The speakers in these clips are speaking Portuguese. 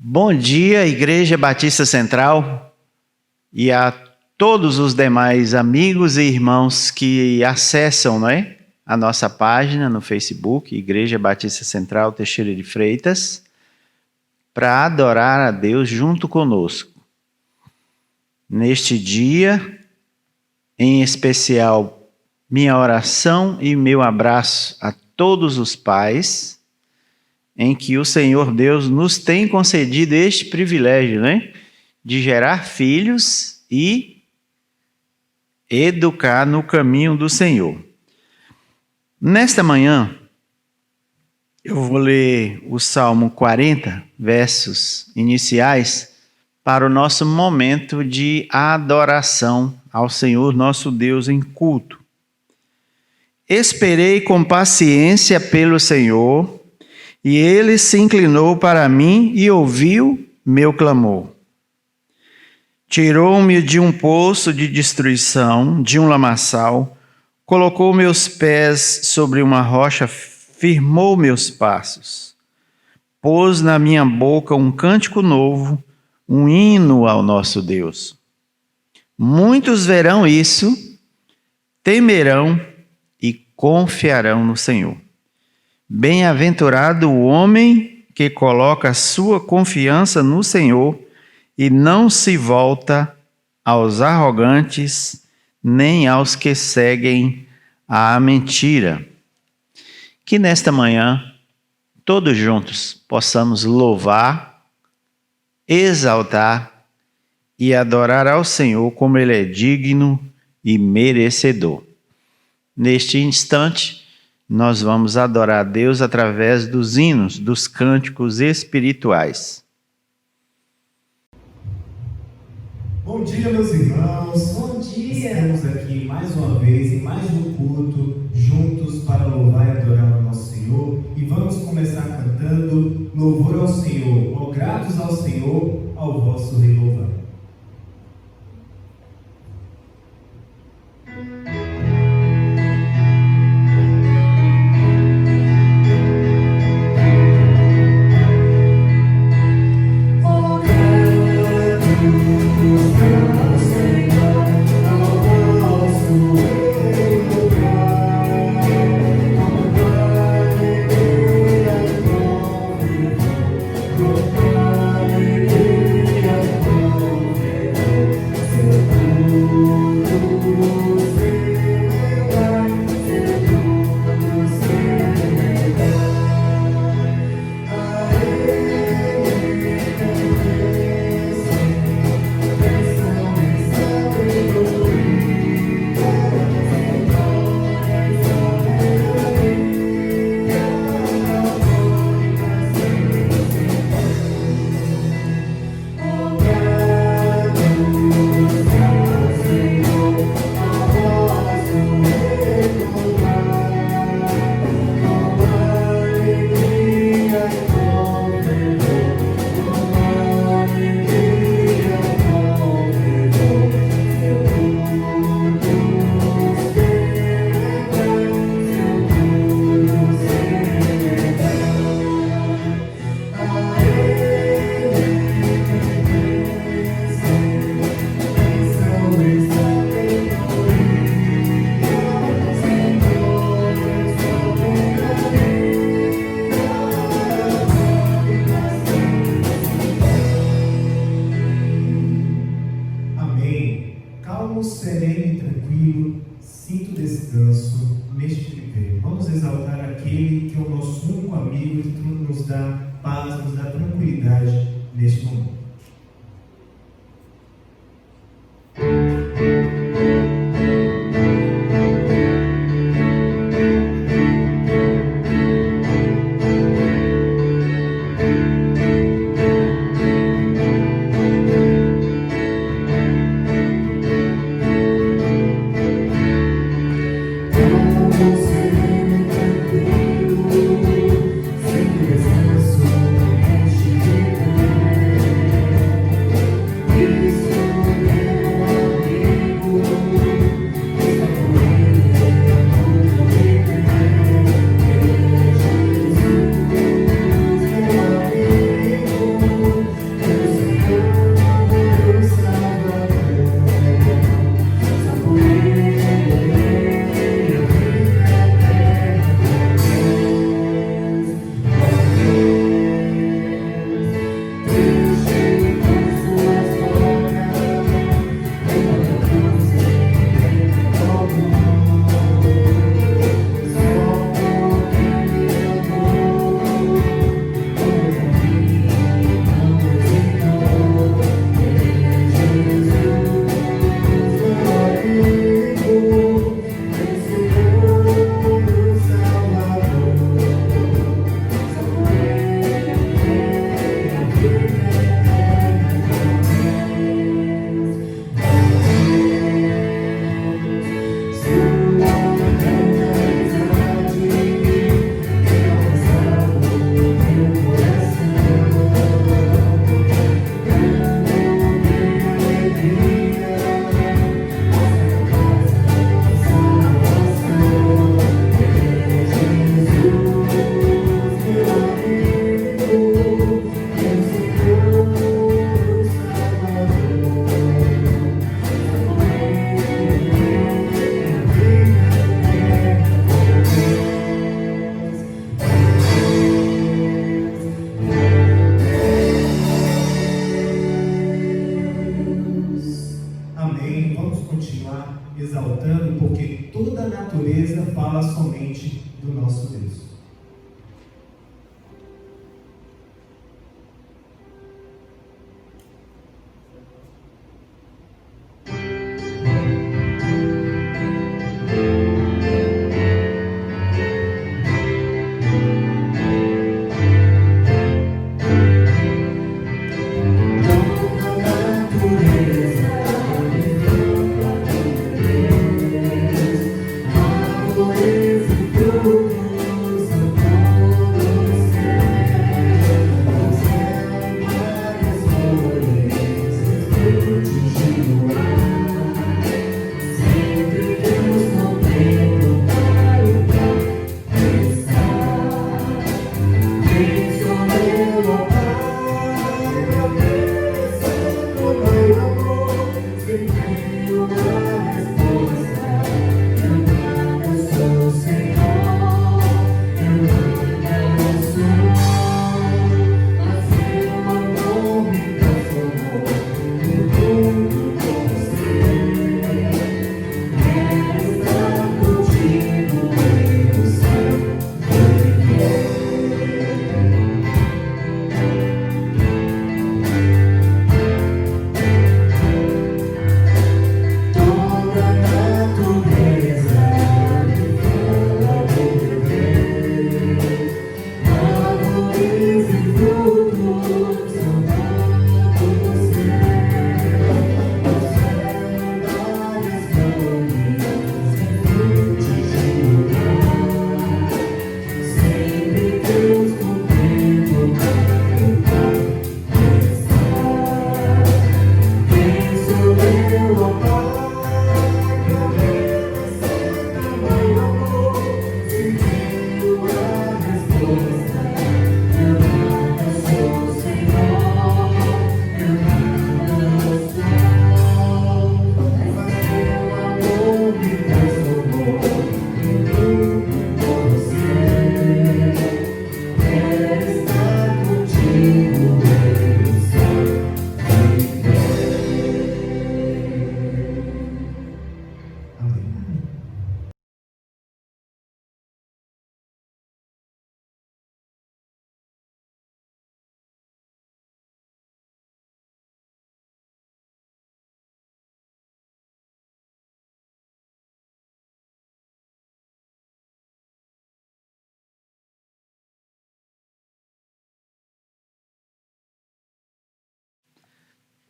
Bom dia, Igreja Batista Central, e a todos os demais amigos e irmãos que acessam, a nossa página no Facebook, Igreja Batista Central Teixeira de Freitas, para adorar a Deus junto conosco. Neste dia, em especial, minha oração e meu abraço a todos os pais, em que o Senhor Deus nos tem concedido este privilégio, de gerar filhos e educar no caminho do Senhor. Nesta manhã, eu vou ler o Salmo 40, versos iniciais, para o nosso momento de adoração ao Senhor nosso Deus em culto. Esperei com paciência pelo Senhor, e ele se inclinou para mim e ouviu meu clamor. Tirou-me de um poço de destruição, de um lamaçal, colocou meus pés sobre uma rocha, firmou meus passos. Pôs na minha boca um cântico novo, um hino ao nosso Deus. Muitos verão isso, temerão e confiarão no Senhor. Bem-aventurado o homem que coloca a sua confiança no Senhor e não se volta aos arrogantes, nem aos que seguem a mentira. Que nesta manhã, todos juntos, possamos louvar, exaltar e adorar ao Senhor como Ele é digno e merecedor. Neste instante, nós vamos adorar a Deus através dos hinos, dos cânticos espirituais. Bom dia, meus irmãos. Bom dia. Estamos aqui mais uma vez, em mais um culto, juntos para louvar e adorar o nosso Senhor. E vamos começar cantando louvor ao Senhor. Ó, gratos ao Senhor, ao vosso rei louvado. Sempre somente do nosso Deus.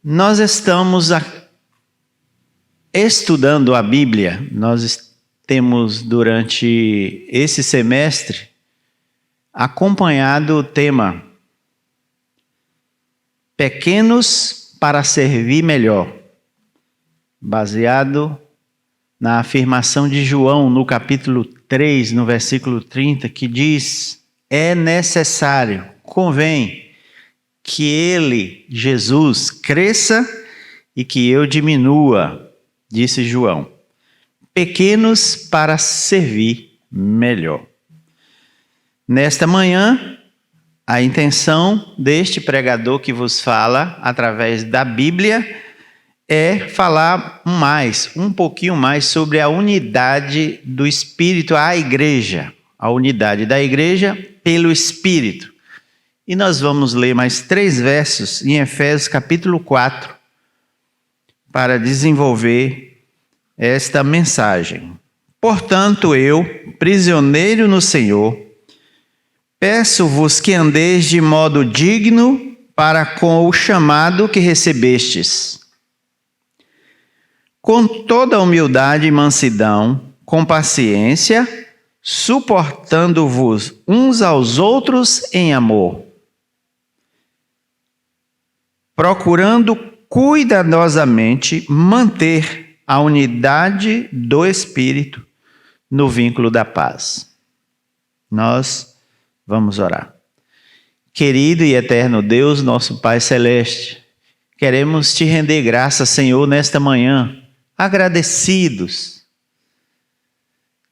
Nós estamos estudando a Bíblia, nós temos durante esse semestre acompanhado o tema Pequenos para servir melhor, baseado na afirmação de João no capítulo 3, no versículo 30, que diz: é necessário, convém, que ele, Jesus, cresça e que eu diminua, disse João. Pequenos para servir melhor. Nesta manhã, a intenção deste pregador que vos fala através da Bíblia é falar um pouquinho mais sobre a unidade do Espírito à igreja, a unidade da igreja pelo Espírito. E nós vamos ler mais 3 versos em Efésios capítulo 4 para desenvolver esta mensagem. Portanto, eu, prisioneiro no Senhor, peço-vos que andeis de modo digno para com o chamado que recebestes, com toda humildade e mansidão, com paciência, suportando-vos uns aos outros em amor, procurando cuidadosamente manter a unidade do Espírito no vínculo da paz. Nós vamos orar. Querido e eterno Deus, nosso Pai Celeste, queremos te render graças, Senhor, nesta manhã, agradecidos,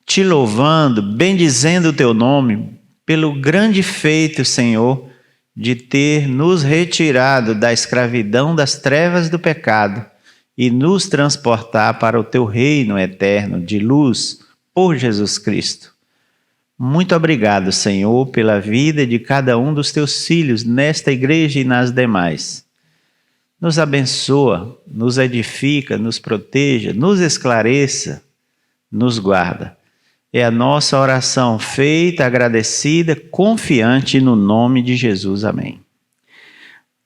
te louvando, bendizendo o teu nome, pelo grande feito, Senhor, de ter nos retirado da escravidão das trevas do pecado e nos transportar para o teu reino eterno de luz por Jesus Cristo. Muito obrigado, Senhor, pela vida de cada um dos teus filhos nesta igreja e nas demais. Nos abençoa, nos edifica, nos proteja, nos esclareça, nos guarda. É a nossa oração feita, agradecida, confiante no nome de Jesus. Amém.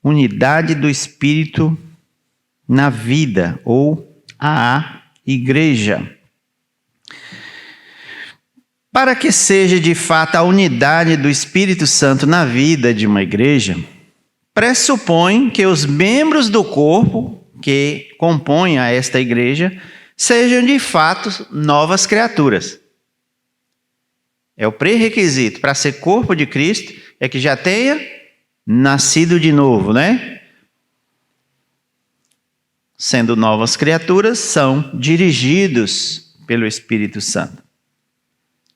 Unidade do Espírito na vida, ou a igreja. Para que seja de fato a unidade do Espírito Santo na vida de uma igreja, pressupõe que os membros do corpo que compõem a esta igreja sejam de fato novas criaturas. É o pré-requisito para ser corpo de Cristo, é que já tenha nascido de novo, né? Sendo novas criaturas, são dirigidos pelo Espírito Santo.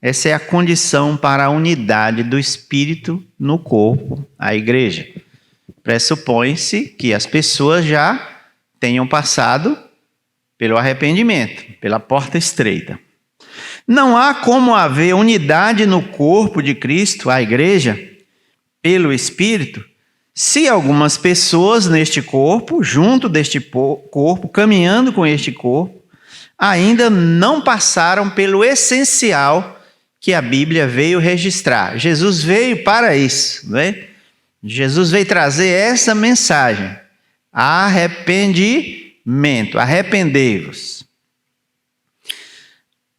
Essa é a condição para a unidade do Espírito no corpo, a igreja. Pressupõe-se que as pessoas já tenham passado pelo arrependimento, pela porta estreita. Não há como haver unidade no corpo de Cristo, a igreja, pelo Espírito, se algumas pessoas neste corpo, junto deste corpo, caminhando com este corpo, ainda não passaram pelo essencial que a Bíblia veio registrar. Jesus veio para isso, né? Jesus veio trazer essa mensagem: arrependimento, arrependei-vos.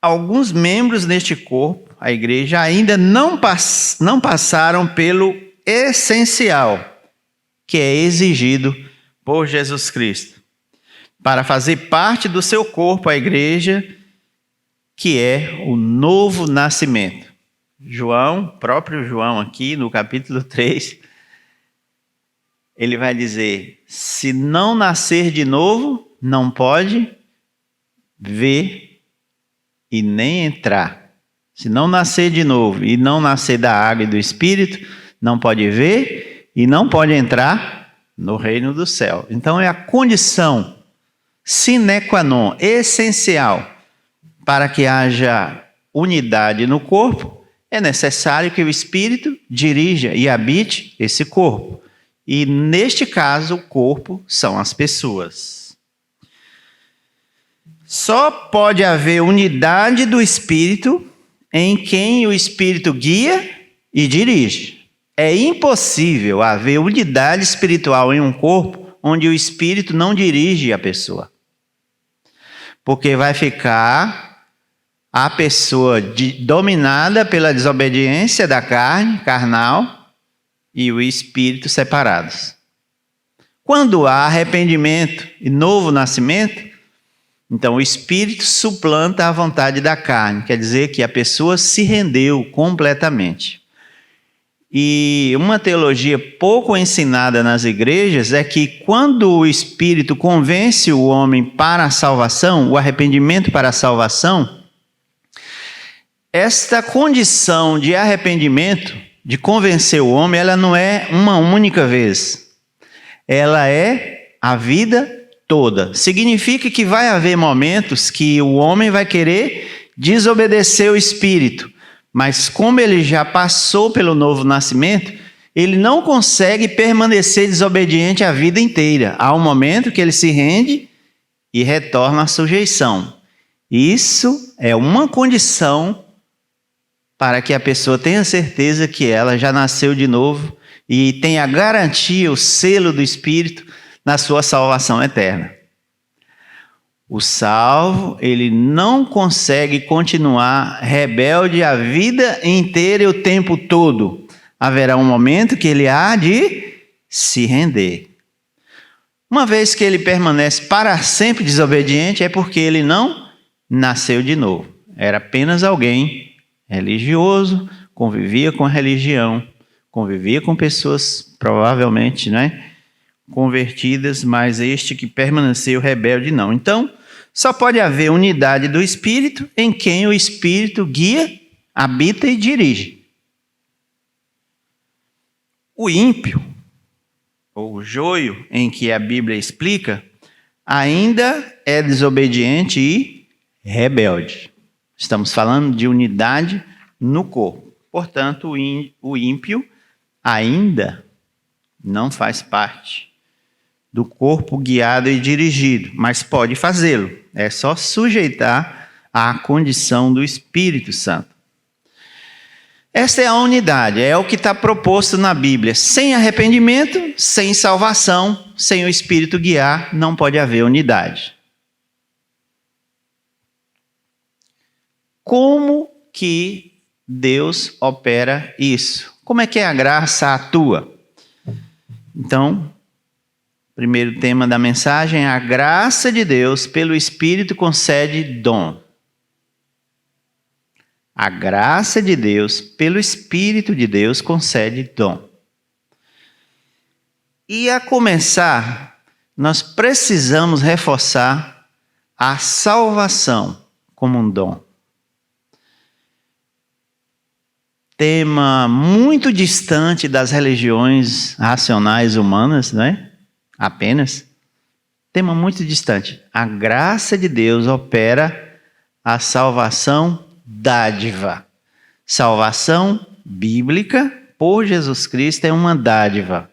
Alguns membros neste corpo, a igreja, ainda não passaram pelo essencial que é exigido por Jesus Cristo para fazer parte do seu corpo, a igreja, que é o novo nascimento. Próprio João aqui no capítulo 3, ele vai dizer: se não nascer de novo, não pode ver e nem entrar. Se não nascer de novo e não nascer da água e do Espírito, não pode ver e não pode entrar no reino do céu. Então é a condição sine qua non, essencial, para que haja unidade no corpo, é necessário que o Espírito dirija e habite esse corpo. E neste caso, o corpo são as pessoas. Só pode haver unidade do Espírito em quem o Espírito guia e dirige. É impossível haver unidade espiritual em um corpo onde o Espírito não dirige a pessoa. Porque vai ficar a pessoa dominada pela desobediência da carne, carnal, e o Espírito separados. Quando há arrependimento e novo nascimento, então o Espírito suplanta a vontade da carne, quer dizer que a pessoa se rendeu completamente. E uma teologia pouco ensinada nas igrejas é que quando o Espírito convence o homem para a salvação, o arrependimento para a salvação, esta condição de arrependimento, de convencer o homem, ela não é uma única vez. Ela é a vida toda. Significa que vai haver momentos que o homem vai querer desobedecer o Espírito. Mas como ele já passou pelo novo nascimento, ele não consegue permanecer desobediente a vida inteira. Há um momento que ele se rende e retorna à sujeição. Isso é uma condição para que a pessoa tenha certeza que ela já nasceu de novo e tenha a garantia, o selo do Espírito na sua salvação eterna. O salvo, ele não consegue continuar rebelde a vida inteira e o tempo todo. Haverá um momento que ele há de se render. Uma vez que ele permanece para sempre desobediente, é porque ele não nasceu de novo. Era apenas alguém religioso, convivia com a religião, convivia com pessoas provavelmente, convertidas, mas este que permaneceu rebelde não. Então, só pode haver unidade do Espírito em quem o Espírito guia, habita e dirige. O ímpio, ou o joio, em que a Bíblia explica, ainda é desobediente e rebelde. Estamos falando de unidade no corpo. Portanto, o ímpio ainda não faz parte do corpo guiado e dirigido, mas pode fazê-lo. É só sujeitar à condição do Espírito Santo. Esta é a unidade, é o que está proposto na Bíblia. Sem arrependimento, sem salvação, sem o Espírito guiar, não pode haver unidade. Como que Deus opera isso? Como é que a graça atua? Então, primeiro tema da mensagem, a graça de Deus pelo Espírito concede dom. A graça de Deus pelo Espírito de Deus concede dom. E a começar, nós precisamos reforçar a salvação como um dom. Tema muito distante das religiões racionais humanas, não é? Apenas. Tema muito distante. A graça de Deus opera a salvação dádiva. Salvação bíblica por Jesus Cristo é uma dádiva.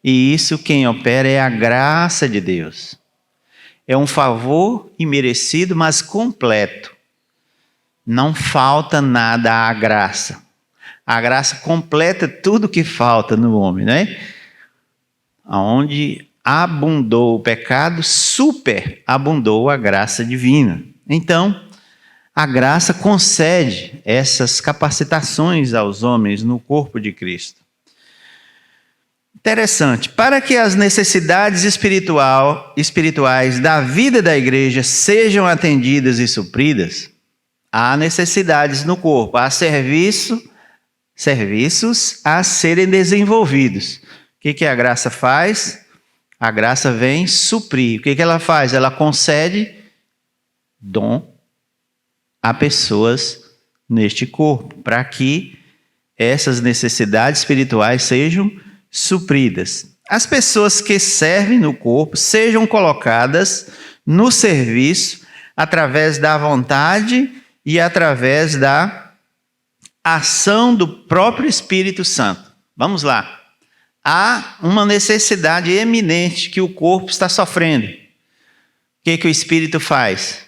E isso quem opera é a graça de Deus. É um favor imerecido, mas completo. Não falta nada à graça. A graça completa tudo que falta no homem, né? Onde abundou o pecado, superabundou a graça divina. Então, a graça concede essas capacitações aos homens no corpo de Cristo. Interessante, para que as necessidades espirituais da vida da igreja sejam atendidas e supridas, há necessidades no corpo, há serviços a serem desenvolvidos. O que a graça faz? A graça vem suprir. O que ela faz? Ela concede dom a pessoas neste corpo, para que essas necessidades espirituais sejam supridas. As pessoas que servem no corpo sejam colocadas no serviço através da vontade e através da ação do próprio Espírito Santo. Vamos lá. Há uma necessidade eminente que o corpo está sofrendo. O que o Espírito faz?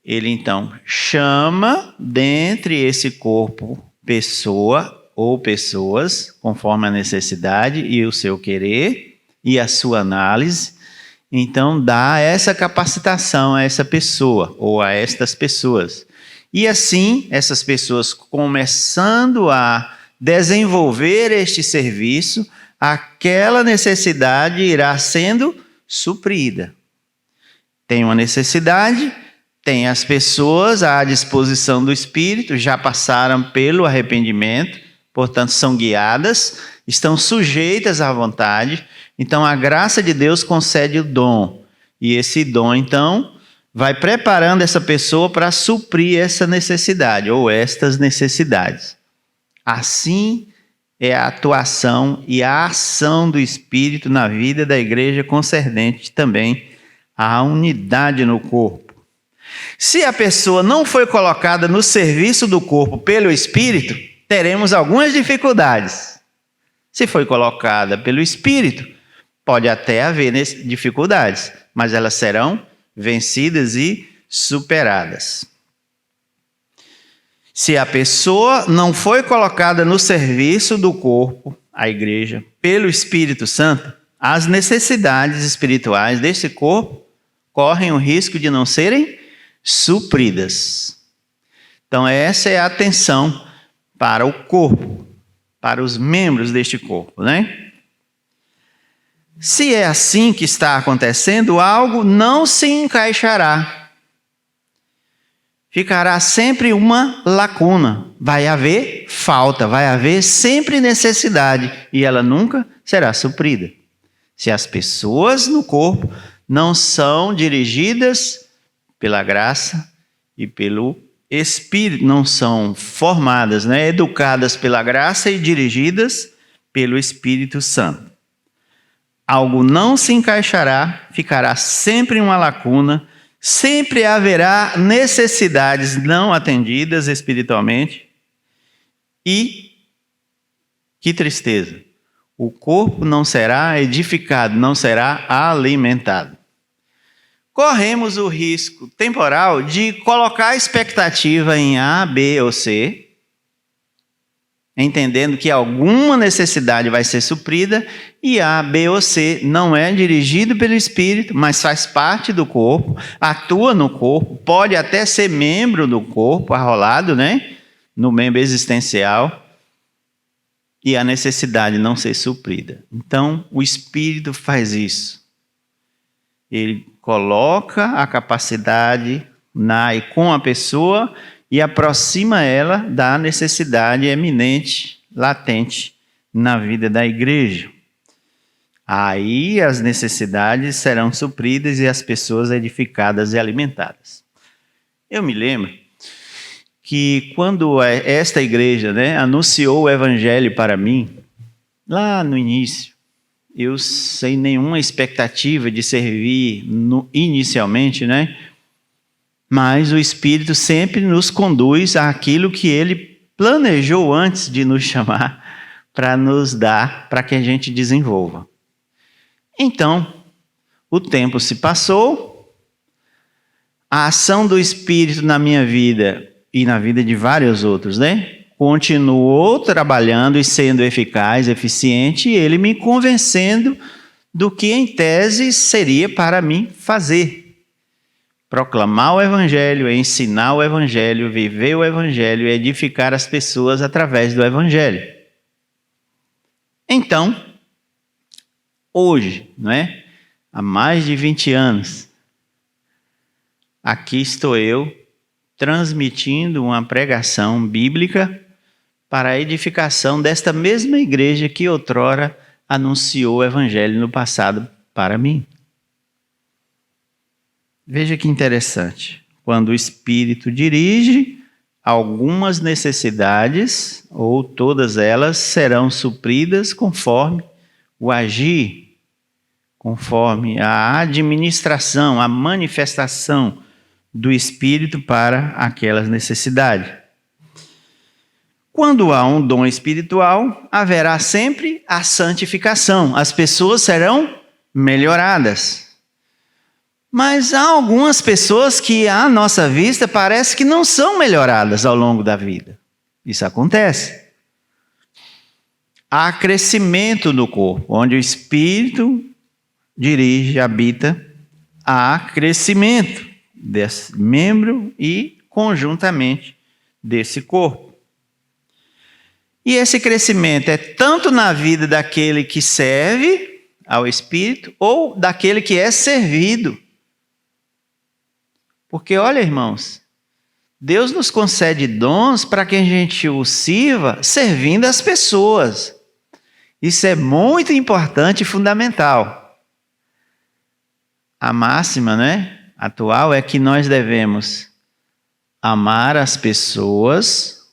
Ele então chama dentre esse corpo pessoa ou pessoas, conforme a necessidade e o seu querer e a sua análise. Então dá essa capacitação a essa pessoa ou a estas pessoas. E assim, essas pessoas começando a desenvolver este serviço, aquela necessidade irá sendo suprida. Tem uma necessidade, tem as pessoas à disposição do Espírito, já passaram pelo arrependimento, portanto são guiadas, estão sujeitas à vontade. Então a graça de Deus concede o dom. E esse dom, então, vai preparando essa pessoa para suprir essa necessidade ou estas necessidades. Assim é a atuação e a ação do Espírito na vida da igreja concernente também à unidade no corpo. Se a pessoa não foi colocada no serviço do corpo pelo Espírito, teremos algumas dificuldades. Se foi colocada pelo Espírito, pode até haver dificuldades, mas elas serão vencidas e superadas. Se a pessoa não foi colocada no serviço do corpo, a igreja, pelo Espírito Santo, as necessidades espirituais desse corpo correm o risco de não serem supridas. Então essa é a atenção para o corpo, para os membros deste corpo, né? Se é assim que está acontecendo, algo não se encaixará. Ficará sempre uma lacuna. Vai haver falta, vai haver sempre necessidade e ela nunca será suprida. Se as pessoas no corpo não são dirigidas pela graça e pelo Espírito, não são formadas, né? Educadas pela graça e dirigidas pelo Espírito Santo. Algo não se encaixará, ficará sempre uma lacuna, Sempre haverá necessidades não atendidas espiritualmente e, que tristeza, o corpo não será edificado, não será alimentado. Corremos o risco temporal de colocar a expectativa em A, B ou C, entendendo que alguma necessidade vai ser suprida, e A, B ou C não é dirigido pelo Espírito, mas faz parte do corpo, atua no corpo, pode até ser membro do corpo, arrolado, né? No membro existencial, e a necessidade não ser suprida. Então, o Espírito faz isso. Ele coloca a capacidade na e com a pessoa e aproxima ela da necessidade eminente, latente na vida da igreja. Aí as necessidades serão supridas e as pessoas edificadas e alimentadas. Eu me lembro que quando esta igreja, né, anunciou o evangelho para mim, lá no início, eu sem nenhuma expectativa de servir inicialmente, né? Mas o Espírito sempre nos conduz àquilo que Ele planejou antes de nos chamar para nos dar, para que a gente desenvolva. Então, o tempo se passou, a ação do Espírito na minha vida e na vida de vários outros, né? Continuou trabalhando e sendo eficaz, eficiente, e Ele me convencendo do que em tese seria para mim fazer. Proclamar o Evangelho, ensinar o Evangelho, viver o Evangelho e edificar as pessoas através do Evangelho. Então, hoje, não é? Há mais de 20 anos, aqui estou eu transmitindo uma pregação bíblica para a edificação desta mesma igreja que outrora anunciou o Evangelho no passado para mim. Veja que interessante. Quando o Espírito dirige, algumas necessidades, ou todas elas, serão supridas conforme o agir, conforme a administração, a manifestação do Espírito para aquelas necessidades. Quando há um dom espiritual, haverá sempre a santificação. As pessoas serão melhoradas. Mas há algumas pessoas que, à nossa vista, parece que não são melhoradas ao longo da vida. Isso acontece. Há crescimento no corpo, onde o Espírito dirige, habita, há crescimento desse membro e, conjuntamente, desse corpo. E esse crescimento é tanto na vida daquele que serve ao Espírito ou daquele que é servido. Porque, olha, irmãos, Deus nos concede dons para que a gente os sirva servindo as pessoas. Isso é muito importante e fundamental. A máxima, né, atual é que nós devemos amar as pessoas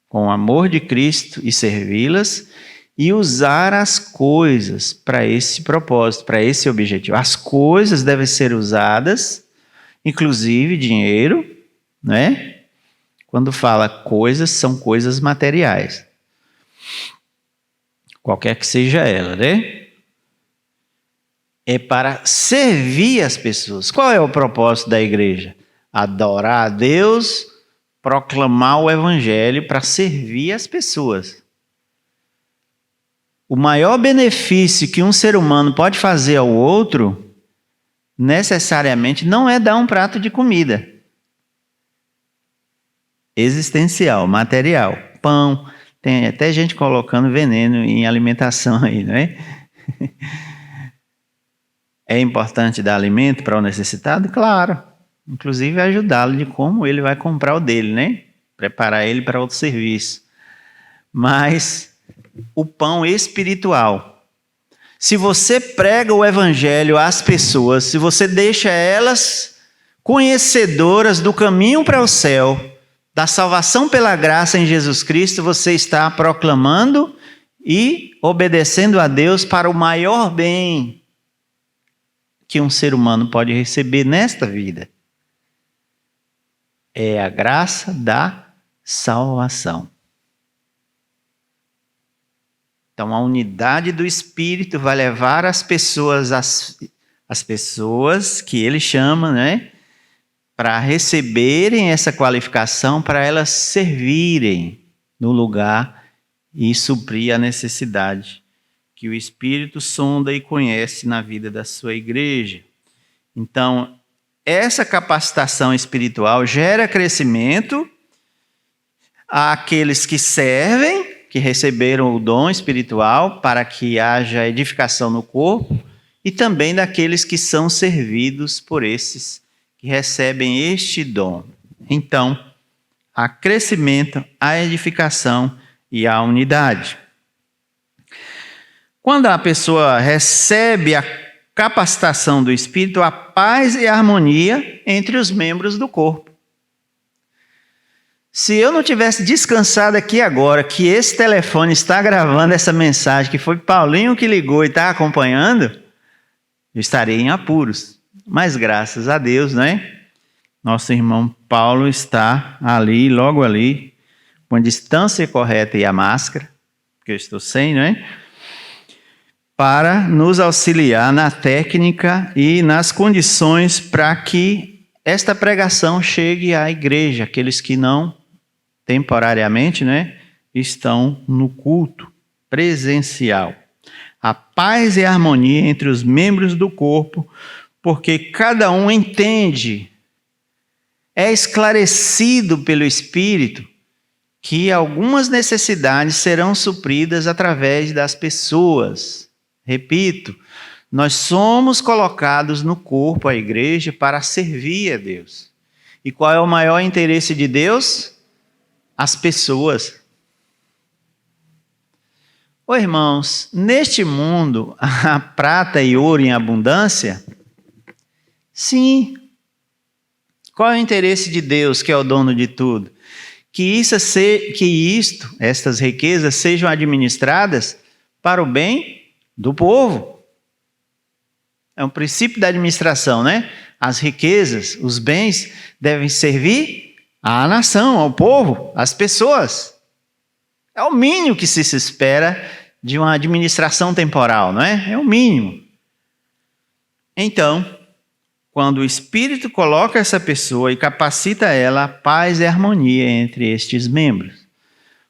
com o amor de Cristo e servi-las e usar as coisas para esse propósito, para esse objetivo. As coisas devem ser usadas, inclusive dinheiro, né? Quando fala coisas, são coisas materiais. Qualquer que seja ela, né? É para servir as pessoas. Qual é o propósito da igreja? Adorar a Deus, proclamar o Evangelho para servir as pessoas. O maior benefício que um ser humano pode fazer ao outro necessariamente não é dar um prato de comida existencial, material, pão. Tem até gente colocando veneno em alimentação aí, não é? É importante dar alimento para o necessitado? Claro. Inclusive ajudá-lo de como ele vai comprar o dele, né? Preparar ele para outro serviço. Mas o pão espiritual, se você prega o Evangelho às pessoas, se você deixa elas conhecedoras do caminho para o céu, da salvação pela graça em Jesus Cristo, você está proclamando e obedecendo a Deus para o maior bem que um ser humano pode receber nesta vida. É a graça da salvação. Então, a unidade do Espírito vai levar as pessoas que ele chama, né, para receberem essa qualificação, para elas servirem no lugar e suprir a necessidade que o Espírito sonda e conhece na vida da sua igreja. Então, essa capacitação espiritual gera crescimento àqueles que servem, que receberam o dom espiritual para que haja edificação no corpo, e também daqueles que são servidos por esses que recebem este dom. Então, há crescimento, há edificação e há unidade. Quando a pessoa recebe a capacitação do Espírito, há paz e harmonia entre os membros do corpo. Se eu não tivesse descansado aqui agora, que esse telefone está gravando essa mensagem, que foi Paulinho que ligou e está acompanhando, eu estaria em apuros. Mas graças a Deus, né? Nosso irmão Paulo está ali, logo ali, com a distância correta e a máscara, que eu estou sem, né? Para nos auxiliar na técnica e nas condições para que esta pregação chegue à igreja, aqueles que não temporariamente, né, estão no culto presencial. A paz e a harmonia entre os membros do corpo, porque cada um entende, é esclarecido pelo Espírito que algumas necessidades serão supridas através das pessoas. Repito, nós somos colocados no corpo, a igreja, para servir a Deus. E qual é o maior interesse de Deus? As pessoas. Ô irmãos, neste mundo, há prata e ouro em abundância? Sim. Qual é o interesse de Deus, que é o dono de tudo? Que estas riquezas sejam administradas para o bem do povo. É um princípio da administração, né? As riquezas, os bens devem servir à nação, ao povo, às pessoas. É o mínimo que se espera de uma administração temporal, não é? É o mínimo. Então, quando o Espírito coloca essa pessoa e capacita ela, a paz e a harmonia entre estes membros,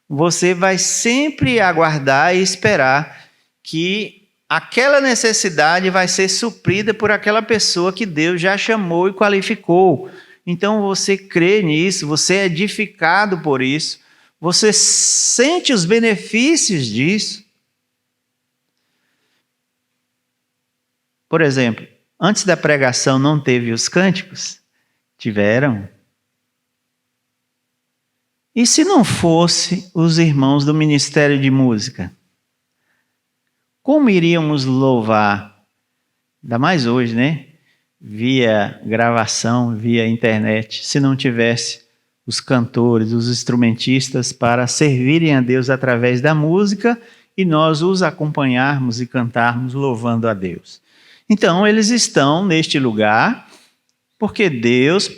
você vai sempre aguardar e esperar que aquela necessidade vai ser suprida por aquela pessoa que Deus já chamou e qualificou. Então você crê nisso, você é edificado por isso, você sente os benefícios disso. Por exemplo, antes da pregação não teve os cânticos? Tiveram. E se não fosse os irmãos do Ministério de Música? Como iríamos louvar? Ainda mais hoje, né? Via gravação, via internet, se não tivesse os cantores, os instrumentistas para servirem a Deus através da música e nós os acompanharmos e cantarmos louvando a Deus. Então, eles estão neste lugar porque Deus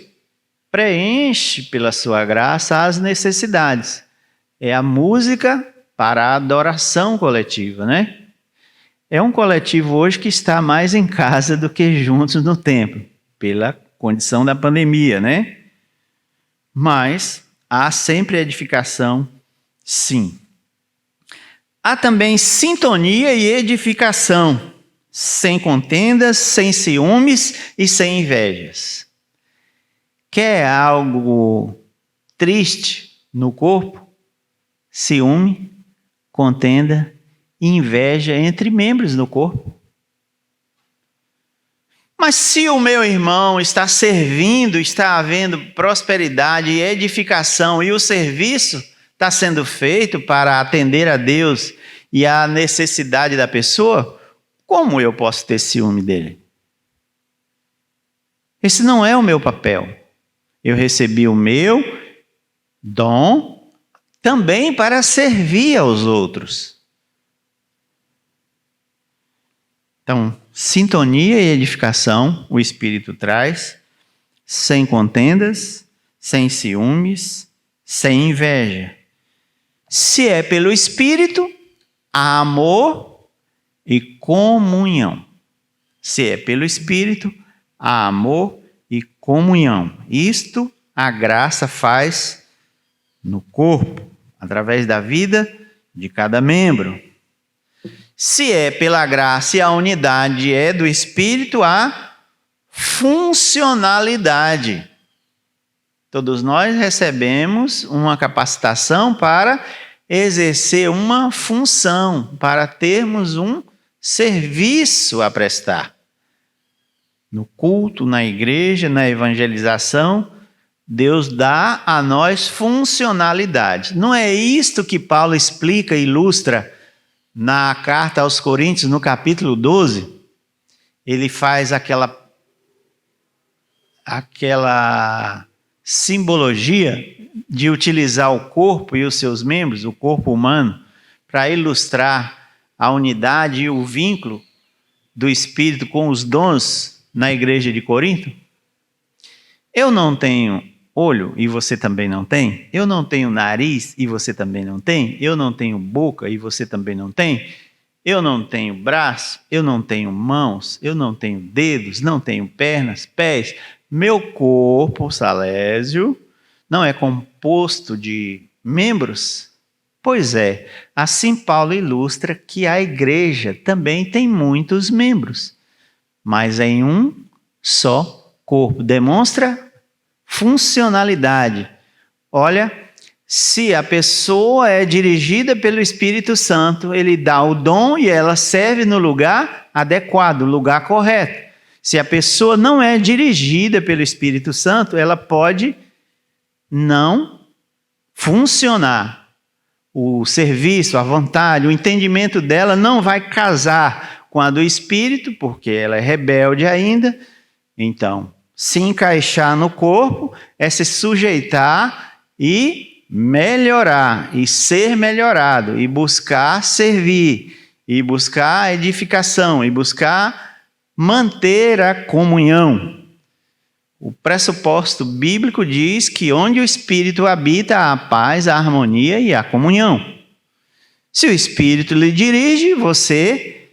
preenche pela sua graça as necessidades. É a música para a adoração coletiva, né? É um coletivo hoje que está mais em casa do que juntos no templo, pela condição da pandemia, né? Mas há sempre edificação, sim. Há também sintonia e edificação, sem contendas, sem ciúmes e sem invejas. Quer algo triste no corpo? Ciúme, contenda e inveja entre membros do corpo. Mas se o meu irmão está servindo, está havendo prosperidade e edificação e o serviço está sendo feito para atender a Deus e a necessidade da pessoa, como eu posso ter ciúme dele? Esse não é o meu papel. Eu recebi o meu dom também para servir aos outros. Então, sintonia e edificação o Espírito traz, sem contendas, sem ciúmes, sem inveja. Se é pelo Espírito, há amor e comunhão. Se é pelo Espírito, há amor e comunhão. Isto a graça faz no corpo, através da vida de cada membro. Se é pela graça e a unidade é do Espírito, há funcionalidade. Todos nós recebemos uma capacitação para exercer uma função, para termos um serviço a prestar. No culto, na igreja, na evangelização, Deus dá a nós funcionalidade. Não é isto que Paulo explica e ilustra na carta aos Coríntios, no capítulo 12? Ele faz aquela simbologia de utilizar o corpo e os seus membros, o corpo humano, para ilustrar a unidade e o vínculo do Espírito com os dons na igreja de Corinto. Eu não tenho olho e você também não tem. Eu não tenho nariz e você também não tem. Eu não tenho boca e você também não tem. Eu não tenho braço, eu não tenho mãos, eu não tenho dedos, não tenho pernas, pés. Meu corpo, Salésio, não é composto de membros? Pois é, assim Paulo ilustra que a igreja também tem muitos membros, mas em um só corpo. Demonstra funcionalidade. Olha, se a pessoa é dirigida pelo Espírito Santo, ele dá o dom e ela serve no lugar adequado, no lugar correto. Se a pessoa não é dirigida pelo Espírito Santo, ela pode não funcionar. O serviço, a vontade, o entendimento dela não vai casar com a do Espírito, porque ela é rebelde ainda. Então, se encaixar no corpo é se sujeitar e melhorar, e ser melhorado, e buscar servir, e buscar edificação, e buscar manter a comunhão. O pressuposto bíblico diz que onde o Espírito habita, há a paz, a harmonia e a comunhão. Se o Espírito lhe dirige, você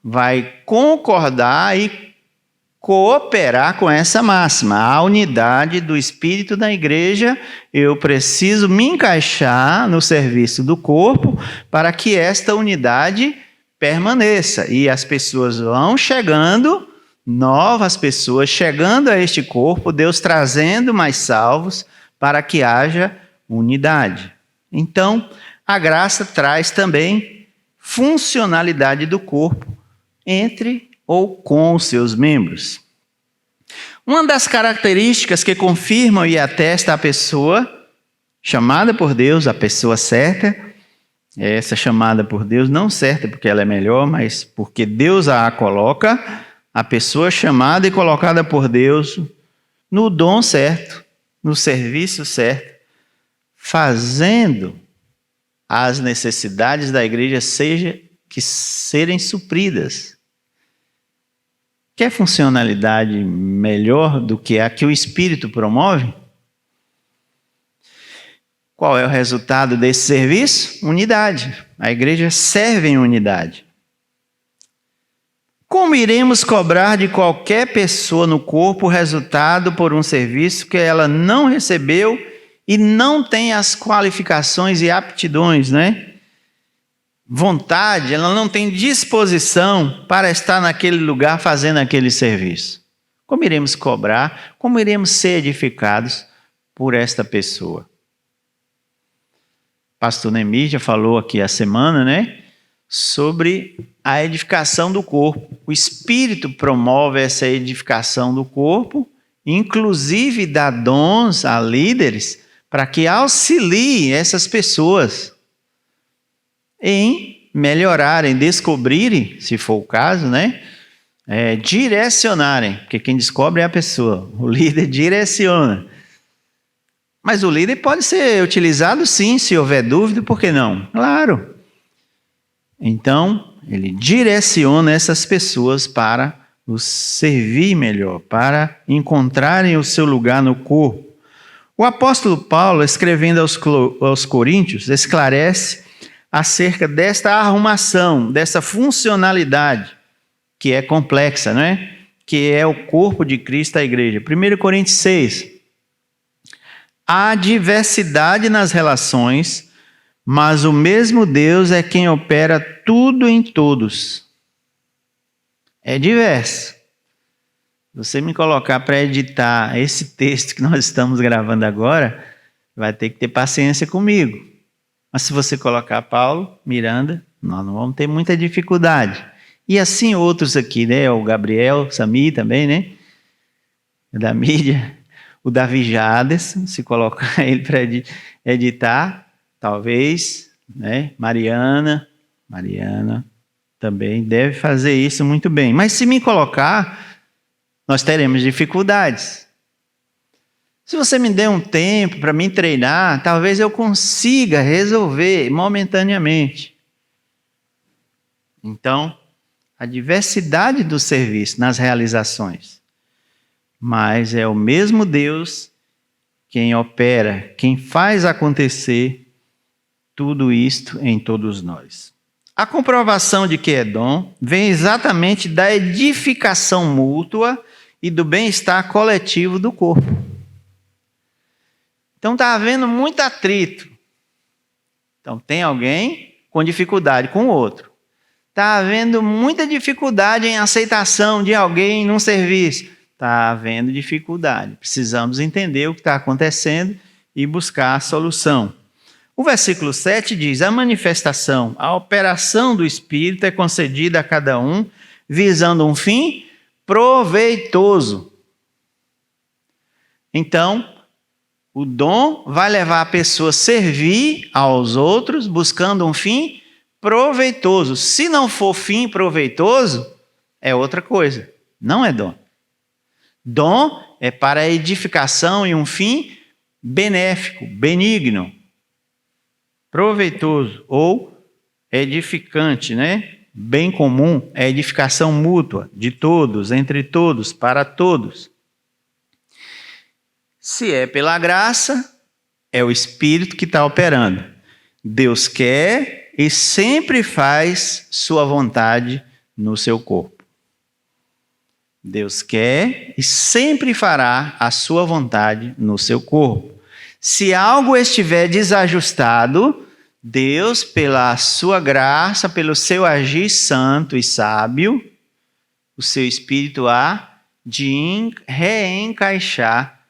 vai concordar e cooperar com essa máxima. A unidade do Espírito na igreja, eu preciso me encaixar no serviço do corpo para que esta unidade permaneça. E as pessoas vão chegando, novas pessoas chegando a este corpo, Deus trazendo mais salvos para que haja unidade. Então, a graça traz também funcionalidade do corpo entre ou com os seus membros. Uma das características que confirmam e atestam a pessoa chamada por Deus, a pessoa certa, é essa chamada por Deus, não certa porque ela é melhor, mas porque Deus a coloca, a pessoa chamada e colocada por Deus no dom certo, no serviço certo, fazendo as necessidades da igreja serem supridas. Quer funcionalidade melhor do que a que o Espírito promove? Qual é o resultado desse serviço? Unidade. A igreja serve em unidade. Como iremos cobrar de qualquer pessoa no corpo o resultado por um serviço que ela não recebeu e não tem as qualificações e aptidões, né? Vontade, ela não tem disposição para estar naquele lugar fazendo aquele serviço. Como iremos cobrar? Como iremos ser edificados por esta pessoa? Pastor Nemir já falou aqui a semana, né? Sobre a edificação do corpo. O Espírito promove essa edificação do corpo, inclusive dá dons a líderes para que auxiliem essas pessoas em melhorarem, descobrirem, se for o caso, né? Direcionarem, porque quem descobre é a pessoa, o líder direciona. Mas o líder pode ser utilizado sim, se houver dúvida, por que não? Claro. Então, ele direciona essas pessoas para os servir melhor, para encontrarem o seu lugar no corpo. O apóstolo Paulo, escrevendo aos Coríntios, esclarece acerca desta arrumação, dessa funcionalidade, que é complexa, não é? Que é o corpo de Cristo, a igreja. 1 Coríntios 6. Há diversidade nas relações, mas o mesmo Deus é quem opera tudo em todos. É diverso. Você me colocar para editar esse texto que nós estamos gravando agora, vai ter que ter paciência comigo. Mas se você colocar Paulo, Miranda, nós não vamos ter muita dificuldade. E assim outros aqui, né? O Gabriel, o Sami também, né? Da mídia. O Davi Jades, se colocar ele para editar, talvez, né? Mariana também deve fazer isso muito bem. Mas se me colocar, nós teremos dificuldades. Se você me der um tempo para me treinar, talvez eu consiga resolver momentaneamente. Então, a diversidade do serviço nas realizações. Mas é o mesmo Deus quem opera, quem faz acontecer tudo isto em todos nós. A comprovação de que é dom vem exatamente da edificação mútua e do bem-estar coletivo do corpo. Então está havendo muito atrito. Então tem alguém com dificuldade com o outro. Está havendo muita dificuldade em aceitação de alguém num serviço. Está havendo dificuldade. Precisamos entender o que está acontecendo e buscar a solução. O versículo 7 diz: a manifestação, a operação do Espírito é concedida a cada um, visando um fim proveitoso. Então, o dom vai levar a pessoa a servir aos outros, buscando um fim proveitoso. Se não for fim proveitoso, é outra coisa. Não é dom. Dom é para a edificação e um fim benéfico, benigno, proveitoso ou edificante, né? Bem comum, é edificação mútua, de todos, entre todos, para todos. Se é pela graça, é o Espírito que está operando. Deus quer e sempre faz sua vontade no seu corpo. Deus quer e sempre fará a sua vontade no seu corpo. Se algo estiver desajustado, Deus, pela sua graça, pelo seu agir santo e sábio, o seu Espírito há de reencaixar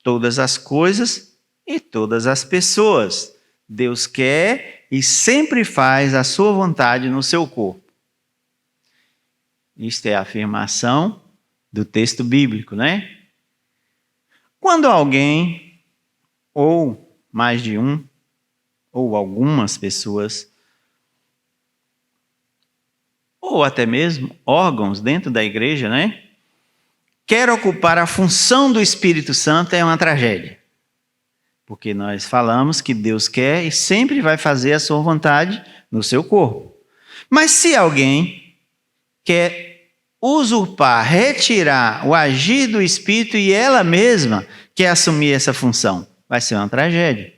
todas as coisas e todas as pessoas. Deus quer e sempre faz a sua vontade no seu corpo. Isto é a afirmação do texto bíblico, né? Quando alguém, ou mais de um, ou algumas pessoas, ou até mesmo órgãos dentro da igreja, né? Quer ocupar a função do Espírito Santo, é uma tragédia. Porque nós falamos que Deus quer e sempre vai fazer a sua vontade no seu corpo. Mas se alguém quer usurpar, retirar o agir do Espírito e ela mesma quer assumir essa função, vai ser uma tragédia.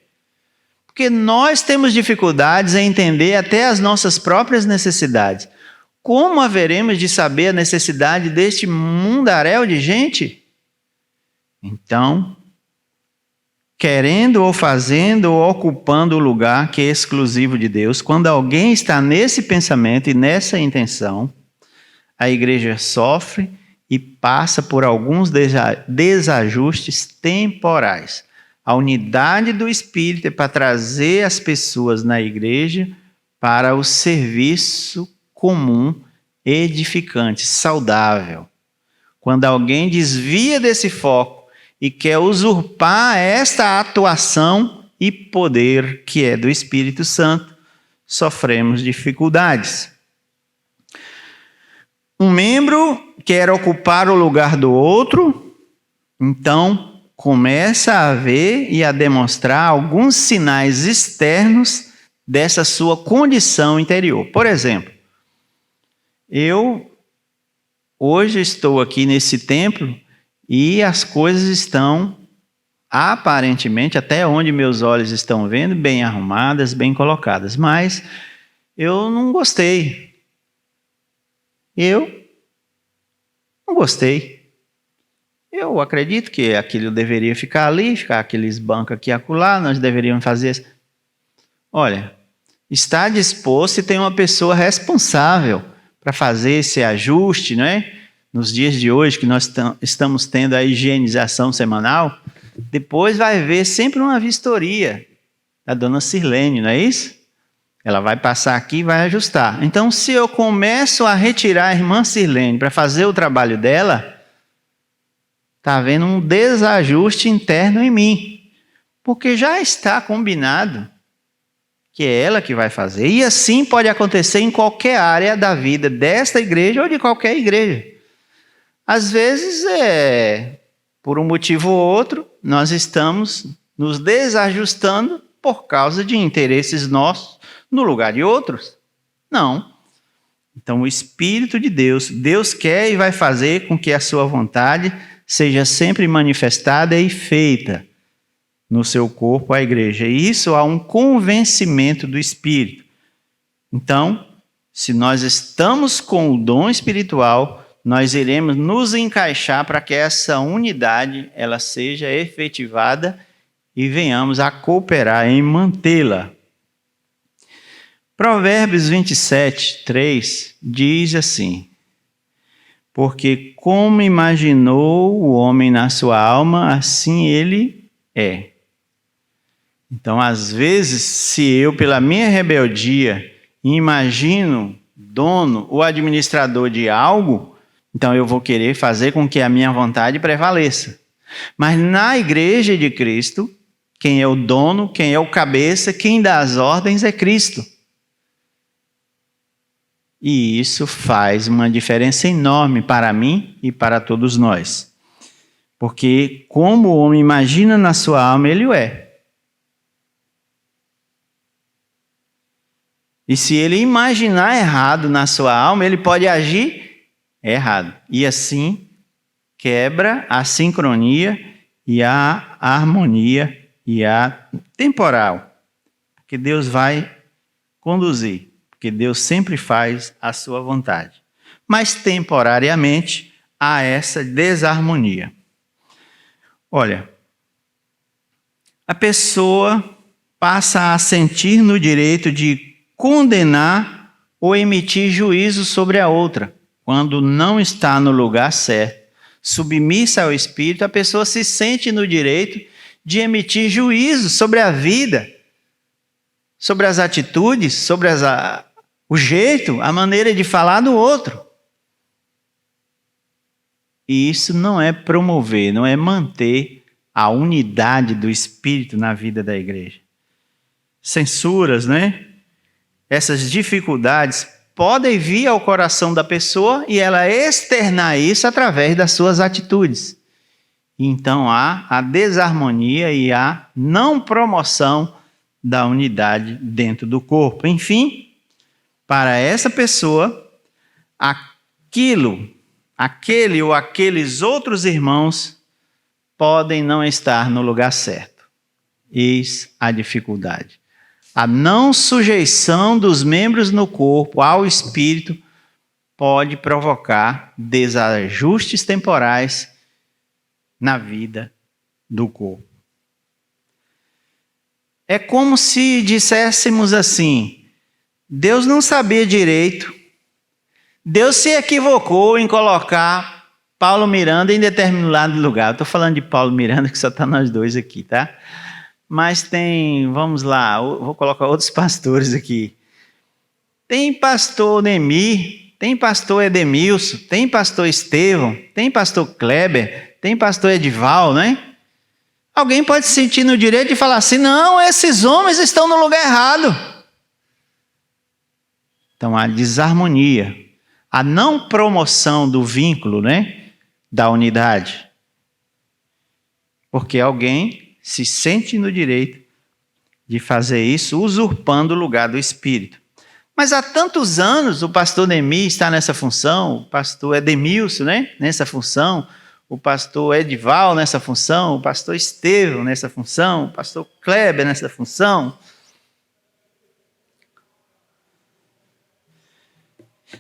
Porque nós temos dificuldades em entender até as nossas próprias necessidades. Como haveremos de saber a necessidade deste mundaréu de gente? Então, querendo ou fazendo ou ocupando o lugar que é exclusivo de Deus, quando alguém está nesse pensamento e nessa intenção, a igreja sofre e passa por alguns desajustes temporais. A unidade do Espírito é para trazer as pessoas na igreja para o serviço comum, edificante, saudável. Quando alguém desvia desse foco e quer usurpar esta atuação e poder que é do Espírito Santo, sofremos dificuldades. Um membro quer ocupar o lugar do outro, então começa a ver e a demonstrar alguns sinais externos dessa sua condição interior. Por exemplo, eu hoje estou aqui nesse templo e as coisas estão aparentemente, até onde meus olhos estão vendo, bem arrumadas, bem colocadas. Mas eu não gostei. Eu não gostei. Eu acredito que aquilo deveria ficar ali, ficar aqueles bancos aqui e acolá, nós deveríamos fazer. Olha, está disposto e tem uma pessoa responsável para fazer esse ajuste, não é? Nos dias de hoje, que nós estamos tendo a higienização semanal, depois vai haver sempre uma vistoria da dona Sirlene, não é isso? Ela vai passar aqui e vai ajustar. Então, se eu começo a retirar a irmã Sirlene para fazer o trabalho dela, está havendo um desajuste interno em mim, porque já está combinado que é ela que vai fazer. E assim pode acontecer em qualquer área da vida desta igreja ou de qualquer igreja. Às vezes, por um motivo ou outro, nós estamos nos desajustando por causa de interesses nossos no lugar de outros. Não. Então, o Espírito de Deus, Deus quer e vai fazer com que a sua vontade seja sempre manifestada e feita no seu corpo, a igreja. E isso há um convencimento do Espírito. Então, se nós estamos com o dom espiritual, nós iremos nos encaixar para que essa unidade ela seja efetivada e venhamos a cooperar em mantê-la. Provérbios 27, 3 diz assim: porque como imaginou o homem na sua alma, assim ele é. Então, às vezes, se eu, pela minha rebeldia, imagino dono ou administrador de algo, então eu vou querer fazer com que a minha vontade prevaleça. Mas na igreja de Cristo, quem é o dono, quem é o cabeça, quem dá as ordens é Cristo. E isso faz uma diferença enorme para mim e para todos nós. Porque como o homem imagina na sua alma, ele o é. E se ele imaginar errado na sua alma, ele pode agir errado. E assim quebra a sincronia e a harmonia e a temporal. Porque Deus vai conduzir. Porque Deus sempre faz a sua vontade. Mas temporariamente há essa desarmonia. Olha, a pessoa passa a sentir no direito de condenar ou emitir juízo sobre a outra, quando não está no lugar certo. Submissa ao Espírito, a pessoa se sente no direito de emitir juízo sobre a vida, sobre as atitudes, sobre o jeito, a maneira de falar do outro. E isso não é promover, não é manter a unidade do Espírito na vida da igreja. Censuras, né? Essas dificuldades podem vir ao coração da pessoa e ela externar isso através das suas atitudes. Então há a desarmonia e a não promoção da unidade dentro do corpo. Enfim, para essa pessoa, aquele ou aqueles outros irmãos podem não estar no lugar certo. Eis a dificuldade. A não sujeição dos membros no corpo ao Espírito pode provocar desajustes temporais na vida do corpo. É como se disséssemos assim: Deus não sabia direito, Deus se equivocou em colocar Paulo Miranda em determinado lugar. Eu estou falando de Paulo Miranda, que só está nós dois aqui, tá? Mas tem, vamos lá, vou colocar outros pastores aqui. Tem pastor Nemir, tem pastor Edemilson, tem pastor Estevão, tem pastor Kleber, tem pastor Edival, né? Alguém pode se sentir no direito de falar assim: não, esses homens estão no lugar errado. Então há desarmonia, a não promoção do vínculo, né? Da unidade. Porque alguém se sente no direito de fazer isso, usurpando o lugar do Espírito. Mas há tantos anos o pastor Nemir está nessa função, o pastor Edemilson, né? Nessa função, o pastor Edival nessa função, o pastor Estevão nessa função, o pastor Kleber nessa função.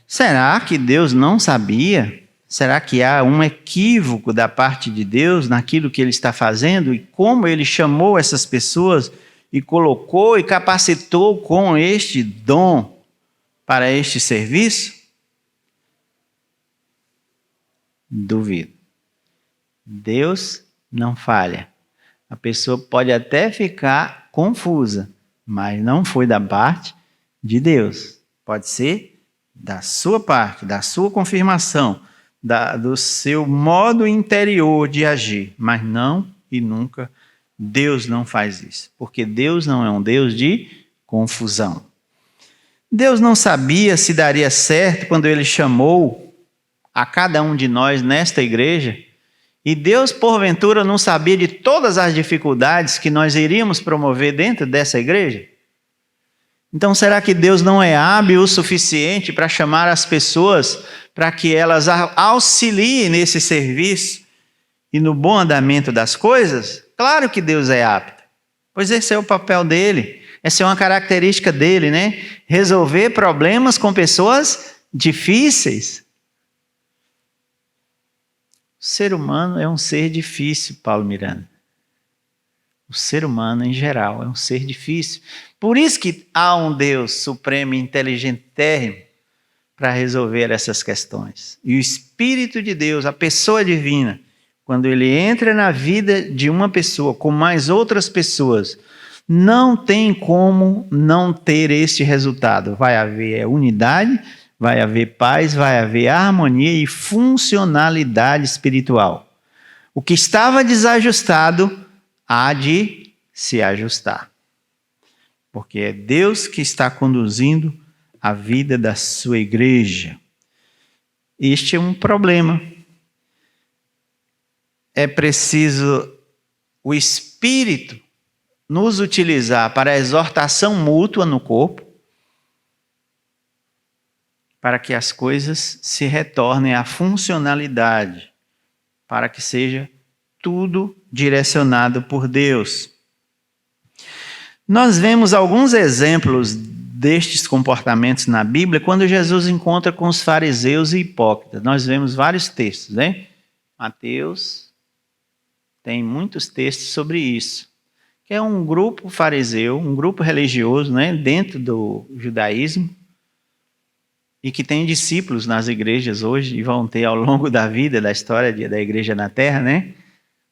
Será que Deus não sabia? Será que há um equívoco da parte de Deus naquilo que Ele está fazendo e como Ele chamou essas pessoas e colocou e capacitou com este dom para este serviço? Duvido. Deus não falha. A pessoa pode até ficar confusa, mas não foi da parte de Deus. Pode ser da sua parte, da sua confirmação, do seu modo interior de agir, mas não e nunca Deus não faz isso, porque Deus não é um Deus de confusão. Deus não sabia se daria certo quando Ele chamou a cada um de nós nesta igreja, e Deus, porventura, não sabia de todas as dificuldades que nós iríamos promover dentro dessa igreja? Então, será que Deus não é hábil o suficiente para chamar as pessoas para que elas auxiliem nesse serviço e no bom andamento das coisas? Claro que Deus é apto, pois esse é o papel dele, essa é uma característica dele, né? Resolver problemas com pessoas difíceis. O ser humano é um ser difícil, Paulo Miranda. O ser humano, em geral, é um ser difícil. Por isso que há um Deus supremo e inteligentérrimo para resolver essas questões. E o Espírito de Deus, a pessoa divina, quando ele entra na vida de uma pessoa com mais outras pessoas, não tem como não ter este resultado. Vai haver unidade, vai haver paz, vai haver harmonia e funcionalidade espiritual. O que estava desajustado há de se ajustar. Porque é Deus que está conduzindo a vida da sua igreja. Este é um problema. É preciso o Espírito nos utilizar para a exortação mútua no corpo, para que as coisas se retornem à funcionalidade, para que seja tudo direcionado por Deus. Nós vemos alguns exemplos destes comportamentos na Bíblia quando Jesus encontra com os fariseus e hipócritas. Nós vemos vários textos, né? Mateus tem muitos textos sobre isso. Que é um grupo fariseu, um grupo religioso, né? Dentro do judaísmo, e que tem discípulos nas igrejas hoje e vão ter ao longo da vida, da história da igreja na terra, né?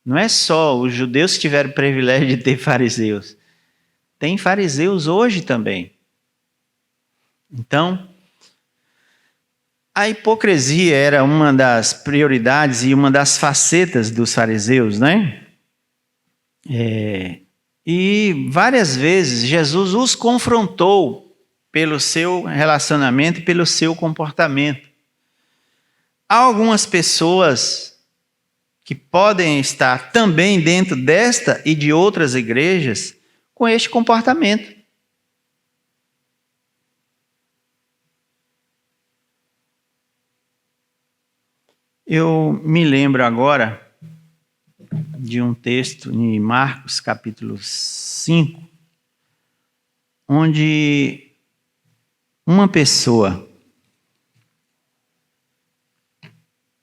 Não é só os judeus que tiveram o privilégio de ter fariseus. Tem fariseus hoje também. Então, a hipocrisia era uma das prioridades e uma das facetas dos fariseus, né? E várias vezes Jesus os confrontou pelo seu relacionamento e pelo seu comportamento. Há algumas pessoas que podem estar também dentro desta e de outras igrejas com este comportamento. Eu me lembro agora de um texto em Marcos capítulo 5, onde uma pessoa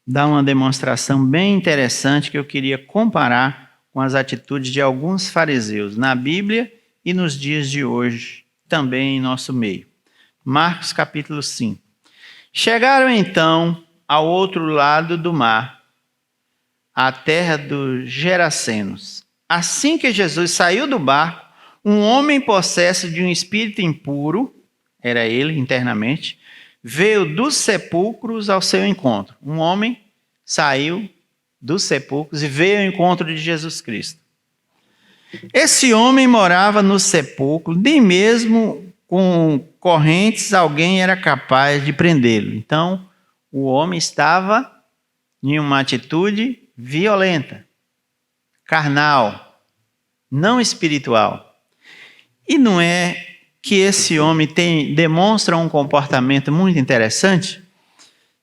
dá uma demonstração bem interessante que eu queria comparar com as atitudes de alguns fariseus na Bíblia e nos dias de hoje, também em nosso meio. Marcos capítulo 5. Chegaram então ao outro lado do mar, à terra dos Gerasenos. Assim que Jesus saiu do barco, um homem possesso de um espírito impuro, era ele internamente, veio dos sepulcros ao seu encontro. Um homem saiu dos sepulcros e veio ao encontro de Jesus Cristo. Esse homem morava no sepulcro, nem mesmo com correntes alguém era capaz de prendê-lo. Então, o homem estava em uma atitude violenta, carnal, não espiritual. E não é que esse homem demonstra um comportamento muito interessante?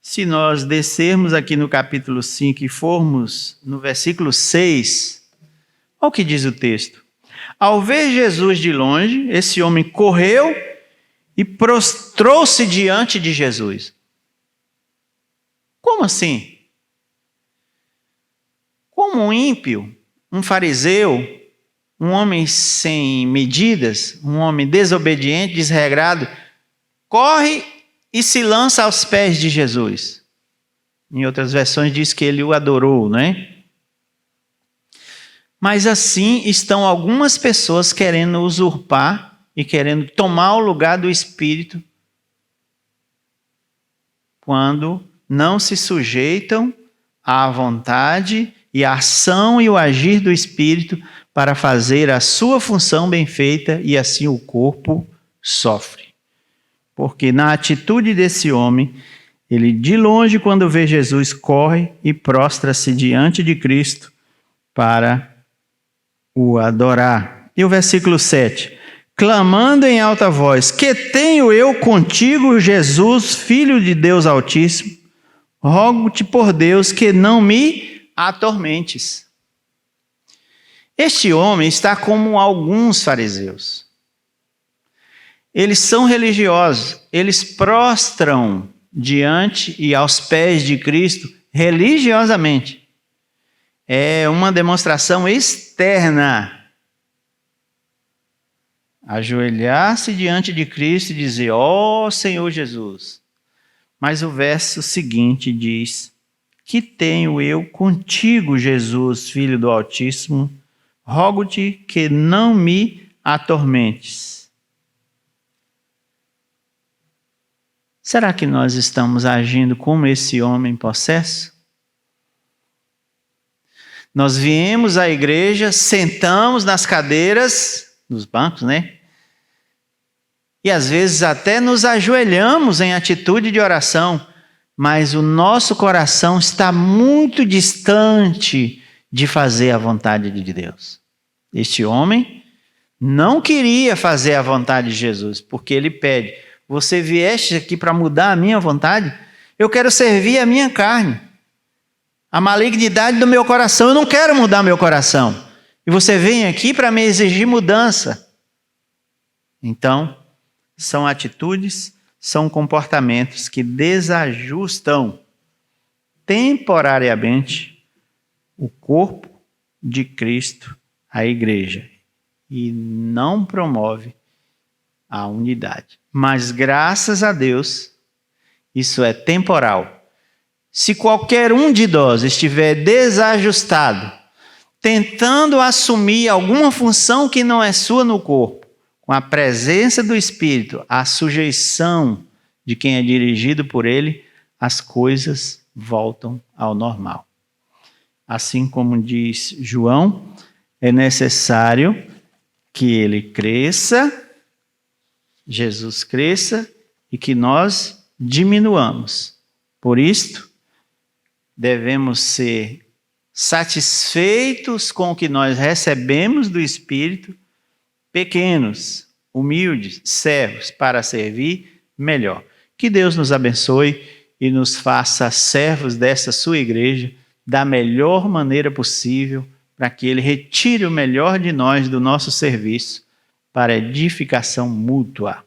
Se nós descermos aqui no capítulo 5 e formos no versículo 6, olha o que diz o texto. Ao ver Jesus de longe, esse homem correu e prostrou-se diante de Jesus. Como assim? Como um ímpio, um fariseu, um homem sem medidas, um homem desobediente, desregrado, corre e se lança aos pés de Jesus. Em outras versões diz que ele o adorou, não é? Mas assim estão algumas pessoas querendo usurpar e querendo tomar o lugar do Espírito quando não se sujeitam à vontade e à ação e o agir do Espírito para fazer a sua função bem feita, e assim o corpo sofre. Porque na atitude desse homem, ele de longe, quando vê Jesus, corre e prostra-se diante de Cristo para o adorar. E o versículo 7. Clamando em alta voz: que tenho eu contigo, Jesus, Filho de Deus Altíssimo? Rogo-te por Deus que não me atormentes. Este homem está como alguns fariseus. Eles são religiosos, eles prostram diante e aos pés de Cristo religiosamente. É uma demonstração externa. Ajoelhar-se diante de Cristo e dizer: ó Senhor Jesus. Mas o verso seguinte diz: que tenho eu contigo, Jesus, Filho do Altíssimo? Rogo-te que não me atormentes. Será que nós estamos agindo como esse homem possesso? Nós viemos à igreja, sentamos nas cadeiras, nos bancos, né? E às vezes até nos ajoelhamos em atitude de oração, mas o nosso coração está muito distante de fazer a vontade de Deus. Este homem não queria fazer a vontade de Jesus, porque ele pede: você vieste aqui para mudar a minha vontade? Eu quero servir a minha carne, a malignidade do meu coração. Eu não quero mudar meu coração. E você vem aqui para me exigir mudança. Então, são atitudes, são comportamentos que desajustam temporariamente o corpo de Cristo, a igreja, e não promove a unidade. Mas graças a Deus, isso é temporal. Se qualquer um de nós estiver desajustado, tentando assumir alguma função que não é sua no corpo, com a presença do Espírito, a sujeição de quem é dirigido por ele, as coisas voltam ao normal. Assim como diz João, é necessário que ele cresça, Jesus cresça, e que nós diminuamos. Por isto, devemos ser satisfeitos com o que nós recebemos do Espírito, pequenos, humildes, servos, para servir melhor. Que Deus nos abençoe e nos faça servos dessa sua igreja da melhor maneira possível, para que Ele retire o melhor de nós do nosso serviço para edificação mútua.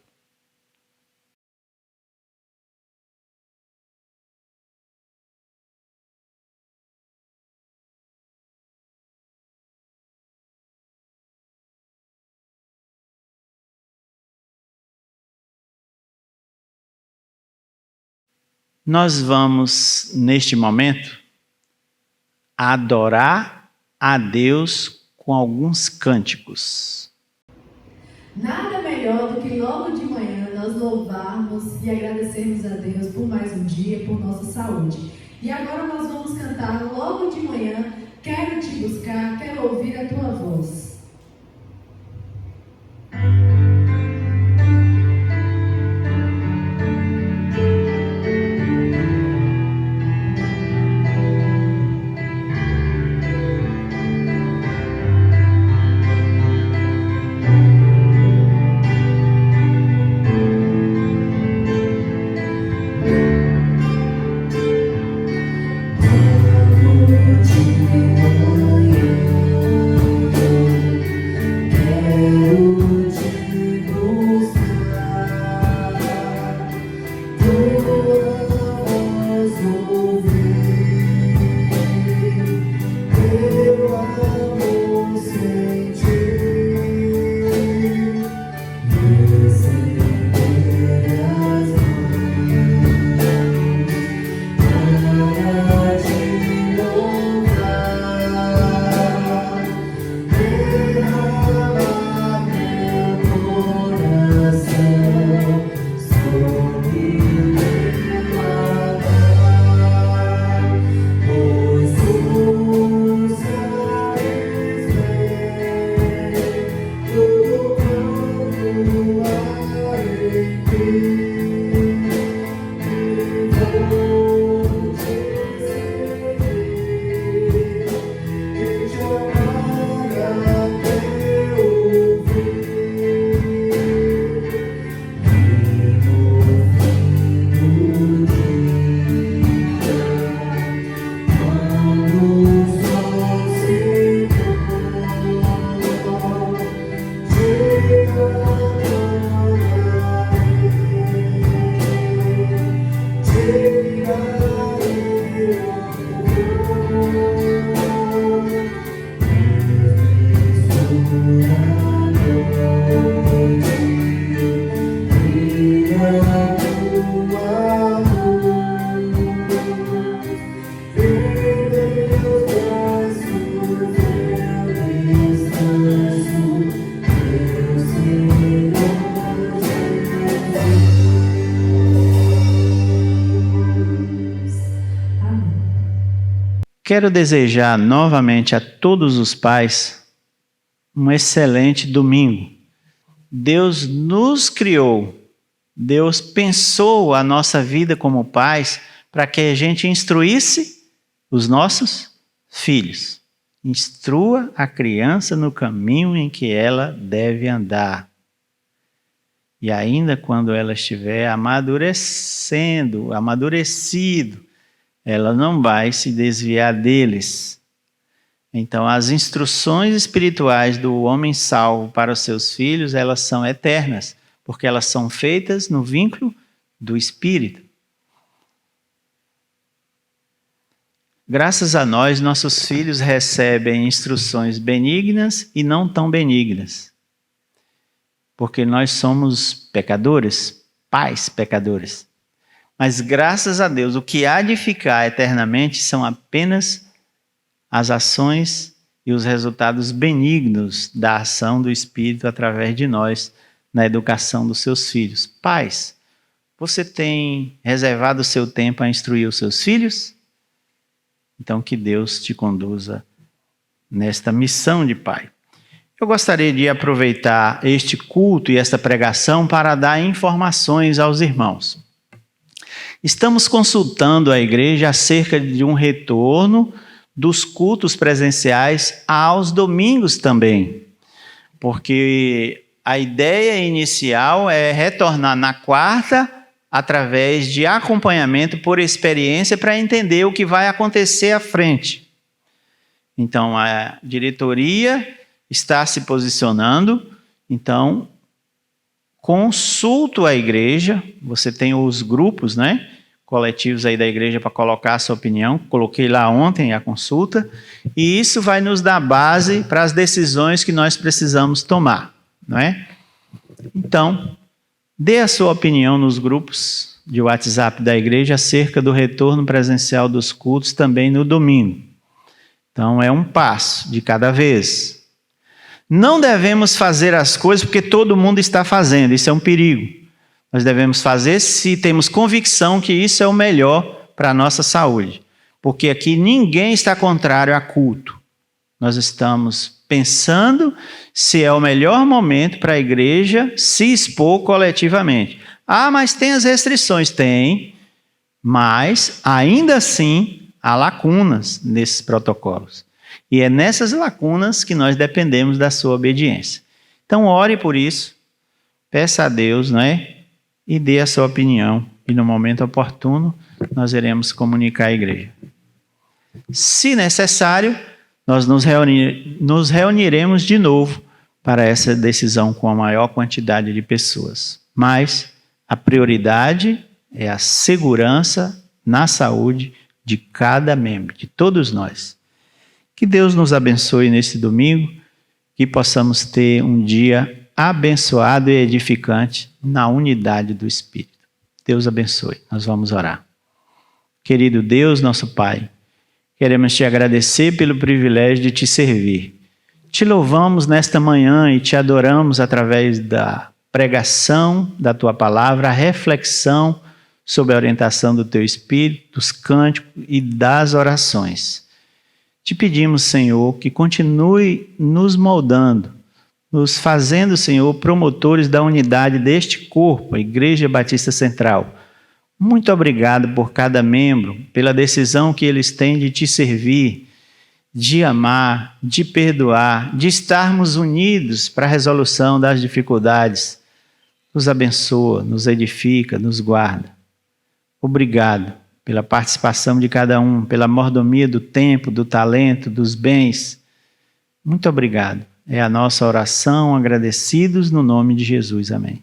Nós vamos, neste momento, adorar a Deus com alguns cânticos. Nada melhor do que logo de manhã nós louvarmos e agradecermos a Deus por mais um dia, por nossa saúde. E agora nós vamos cantar logo de manhã: quero te buscar, quero ouvir a tua voz. Quero desejar novamente a todos os pais um excelente domingo. Deus nos criou, Deus pensou a nossa vida como pais para que a gente instruísse os nossos filhos. Instrua a criança no caminho em que ela deve andar. E ainda quando ela estiver amadurecido, ela não vai se desviar deles. Então, as instruções espirituais do homem salvo para os seus filhos, elas são eternas, porque elas são feitas no vínculo do Espírito. Graças a nós, nossos filhos recebem instruções benignas e não tão benignas, porque nós somos pecadores, pais pecadores. Mas graças a Deus, o que há de ficar eternamente são apenas as ações e os resultados benignos da ação do Espírito através de nós na educação dos seus filhos. Pais, você tem reservado o seu tempo a instruir os seus filhos? Então que Deus te conduza nesta missão de pai. Eu gostaria de aproveitar este culto e esta pregação para dar informações aos irmãos. Estamos consultando a igreja acerca de um retorno dos cultos presenciais aos domingos também, porque a ideia inicial é retornar na quarta através de acompanhamento por experiência para entender o que vai acontecer à frente. Então, a diretoria está se posicionando, então consulto a igreja, você tem os grupos, né, coletivos aí da igreja para colocar a sua opinião, coloquei lá ontem a consulta, e isso vai nos dar base para as decisões que nós precisamos tomar, não é? Então, dê a sua opinião nos grupos de WhatsApp da igreja acerca do retorno presencial dos cultos também no domingo. Então, é um passo de cada vez. Não devemos fazer as coisas porque todo mundo está fazendo, isso é um perigo. Nós devemos fazer se temos convicção que isso é o melhor para a nossa saúde. Porque aqui ninguém está contrário a culto. Nós estamos pensando se é o melhor momento para a igreja se expor coletivamente. Ah, mas tem as restrições. Tem, mas ainda assim há lacunas nesses protocolos. E é nessas lacunas que nós dependemos da sua obediência. Então, ore por isso, peça a Deus, não é? E dê a sua opinião. E no momento oportuno, nós iremos comunicar à igreja. Se necessário, nós nos reuniremos de novo para essa decisão com a maior quantidade de pessoas. Mas a prioridade é a segurança na saúde de cada membro, de todos nós. Que Deus nos abençoe neste domingo, que possamos ter um dia abençoado e edificante na unidade do Espírito. Deus abençoe. Nós vamos orar. Querido Deus, nosso Pai, queremos te agradecer pelo privilégio de te servir. Te louvamos nesta manhã e te adoramos através da pregação da tua palavra, a reflexão sobre a orientação do teu Espírito, dos cânticos e das orações. Te pedimos, Senhor, que continue nos moldando, nos fazendo, Senhor, promotores da unidade deste corpo, a Igreja Batista Central. Muito obrigado por cada membro, pela decisão que eles têm de te servir, de amar, de perdoar, de estarmos unidos para a resolução das dificuldades. Nos abençoa, nos edifica, nos guarda. Obrigado pela participação de cada um, pela mordomia do tempo, do talento, dos bens. Muito obrigado. É a nossa oração, agradecidos no nome de Jesus. Amém.